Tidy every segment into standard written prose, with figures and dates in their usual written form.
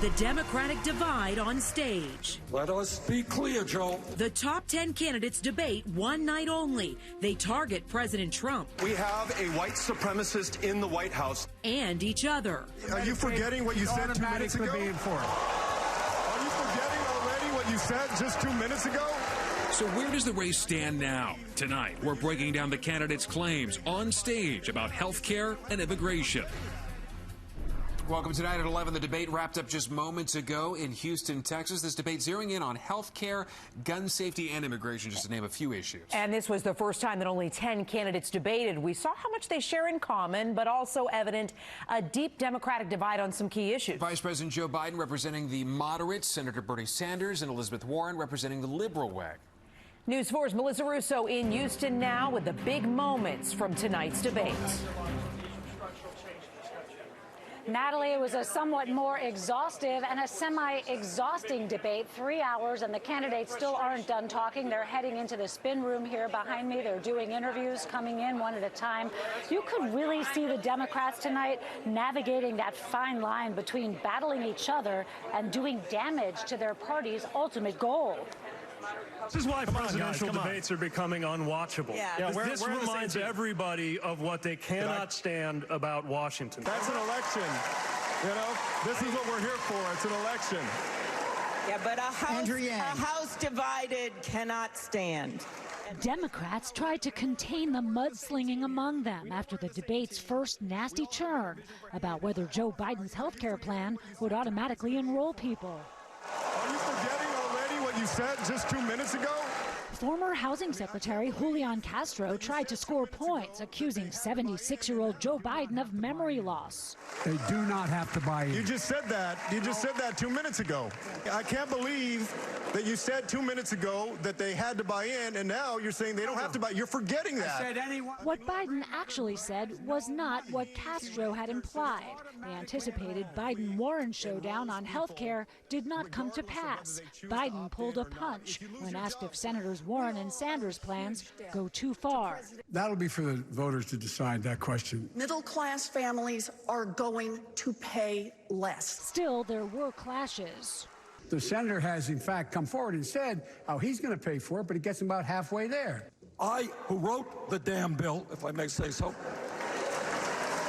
The Democratic divide on stage. Let us be clear, Joe. The top 10 candidates debate one night only. They target President Trump. We have a white supremacist in the White House. And each other. Are you forgetting what you said 2 minutes ago? Are you forgetting already what you said just 2 minutes ago? So where does the race stand now? Tonight, we're breaking down the candidates' claims on stage about health care and immigration. Welcome tonight at 11. The debate wrapped up just moments ago in Houston, Texas. This debate zeroing in on health care, gun safety, and immigration, just to name a few issues. And this was the first time that only 10 candidates debated. We saw how much they share in common, but also evident a deep Democratic divide on some key issues. Vice President Joe Biden representing the moderates, Senator Bernie Sanders and Elizabeth Warren representing the liberal wing. News 4's Melissa Russo in Houston now with the big moments from tonight's debate. Natalie, it was a somewhat more exhaustive and a semi-exhausting debate, 3 hours, and the candidates still aren't done talking. They're heading into the spin room here behind me. They're doing interviews, coming in one at a time. You could really see the Democrats tonight navigating that fine line between battling each other and doing damage to their party's ultimate goal. This is why presidential debates are becoming unwatchable. Yeah, this reminds everybody of what they cannot stand about Washington. That's an election. You know, this is what we're here for. It's an election. Yeah, but a house divided cannot stand. Democrats tried to contain the mudslinging among them after the debate's first nasty churn about whether Joe Biden's health care plan would automatically enroll people. Are you forgetting already what you said just 2 minutes ago? Former Housing Secretary Julian Castro tried to score points, accusing 76-year-old Joe Biden of memory loss. They do not have to buy in. You just said that. You just said that 2 minutes ago. I can't believe that you said 2 minutes ago that they had to buy in, and now you're saying they don't have to buy. You're forgetting that. What Biden actually said was not what Castro had implied. The anticipated Biden-Warren showdown on health care did not come to pass. Biden pulled a punch when asked if Senators Warren and Sanders' plans go too far. That'll be for the voters to decide that question. Middle-class families are going to pay less. Still, there were clashes. The senator has, in fact, come forward and said how he's going to pay for it, but he gets about halfway there. I, who wrote the damn bill, if I may say so.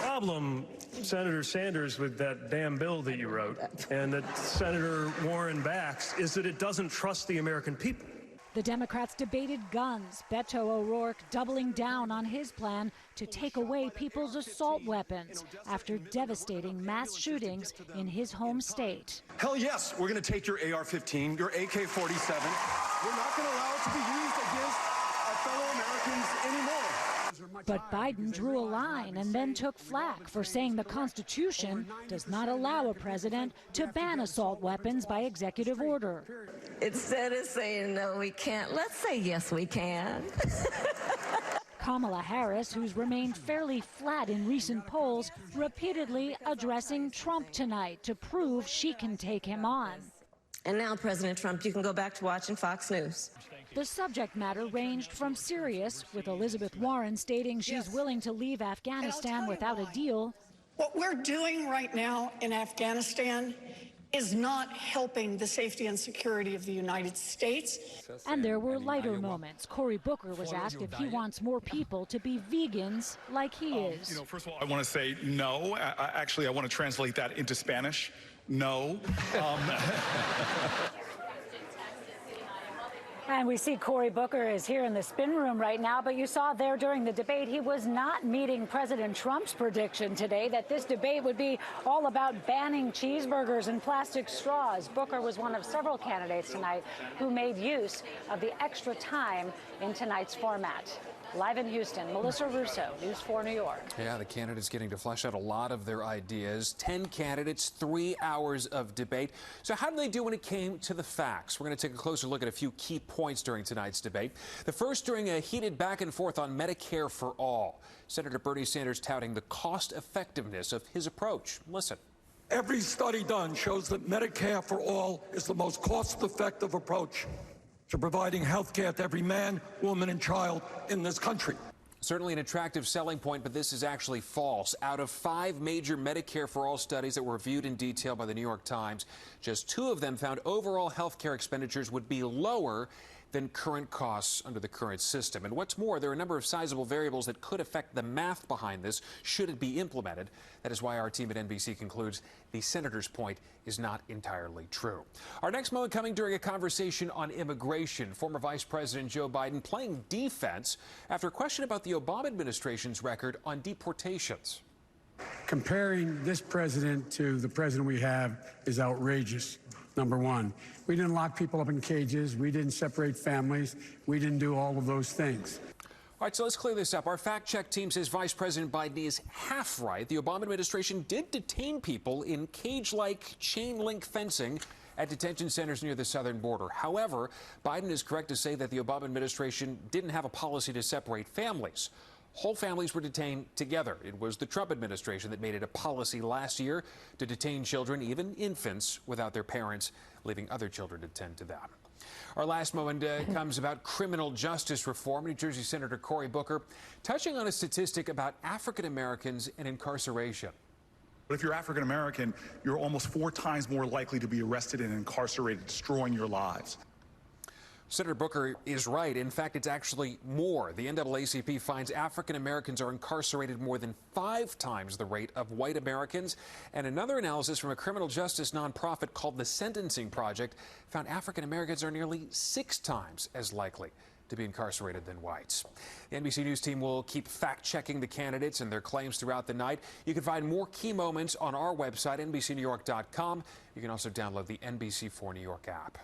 Problem, Senator Sanders, with that damn bill that you wrote and that Senator Warren backs is that it doesn't trust the American people. The Democrats debated guns, Beto O'Rourke doubling down on his plan to take away people's assault weapons after devastating mass shootings in his home state. Hell yes, we're going to take your AR-15, your AK-47. We're not going to allow it to be used against our fellow Americans anymore. But Biden drew a line and then took flack for saying the Constitution does not allow a president to ban assault weapons by executive order. Instead of saying, no, we can't, let's say, yes, we can. Kamala Harris, who's remained fairly flat in recent polls, repeatedly addressing Trump tonight to prove she can take him on. And now, President Trump, you can go back to watching Fox News. The subject matter ranged from serious, with Elizabeth Warren stating she's willing to leave Afghanistan without a deal. What we're doing right now in Afghanistan is not helping the safety and security of the United States. And there were lighter moments. Cory Booker was asked if he wants more people to be vegans like he is. You know, first of all, I want to say no. Actually, I want to translate that into Spanish. No. And we see Cory Booker is here in the spin room right now, but you saw there during the debate he was not meeting President Trump's prediction today that this debate would be all about banning cheeseburgers and plastic straws. Booker was one of several candidates tonight who made use of the extra time in tonight's format. Live in Houston, Melissa Russo, News 4 New York. Yeah, the candidates getting to flesh out a lot of their ideas. 10 candidates, 3 hours of debate. So how did they do when it came to the facts? We're going to take a closer look at a few key points during tonight's debate. The first during a heated back and forth on Medicare for all. Senator Bernie Sanders touting the cost effectiveness of his approach. Listen. Every study done shows that Medicare for all is the most cost-effective approach to providing health care to every man, woman, and child in this country. Certainly an attractive selling point, but this is actually false. Out of 5 major Medicare for All studies that were reviewed in detail by the New York Times, just 2 of them found overall health care expenditures would be lower than current costs under the current system. And what's more, there are a number of sizable variables that could affect the math behind this should it be implemented. That is why our team at NBC concludes the senator's point is not entirely true. Our next moment coming during a conversation on immigration. Former Vice President Joe Biden playing defense after a question about the Obama administration's record on deportations. Comparing this president to the president we have is outrageous. Number one, we didn't lock people up in cages. We didn't separate families. We didn't do all of those things. All right, so let's clear this up. Our fact-check team says Vice President Biden is half right. The Obama administration did detain people in cage-like chain-link fencing at detention centers near the southern border. However, Biden is correct to say that the Obama administration didn't have a policy to separate families. Whole families were detained together. It was the Trump administration that made it a policy last year to detain children, even infants, without their parents, leaving other children to tend to them. Our last moment comes about criminal justice reform. New Jersey Senator Cory Booker touching on a statistic about African Americans and incarceration. But if you're African American, you're almost 4 times more likely to be arrested and incarcerated, destroying your lives. Senator Booker is right. In fact, it's actually more. The NAACP finds African Americans are incarcerated more than 5 times the rate of white Americans. And another analysis from a criminal justice nonprofit called the Sentencing Project found African Americans are nearly 6 times as likely to be incarcerated than whites. The NBC News team will keep fact-checking the candidates and their claims throughout the night. You can find more key moments on our website, NBCNewYork.com. You can also download the NBC4 New York app.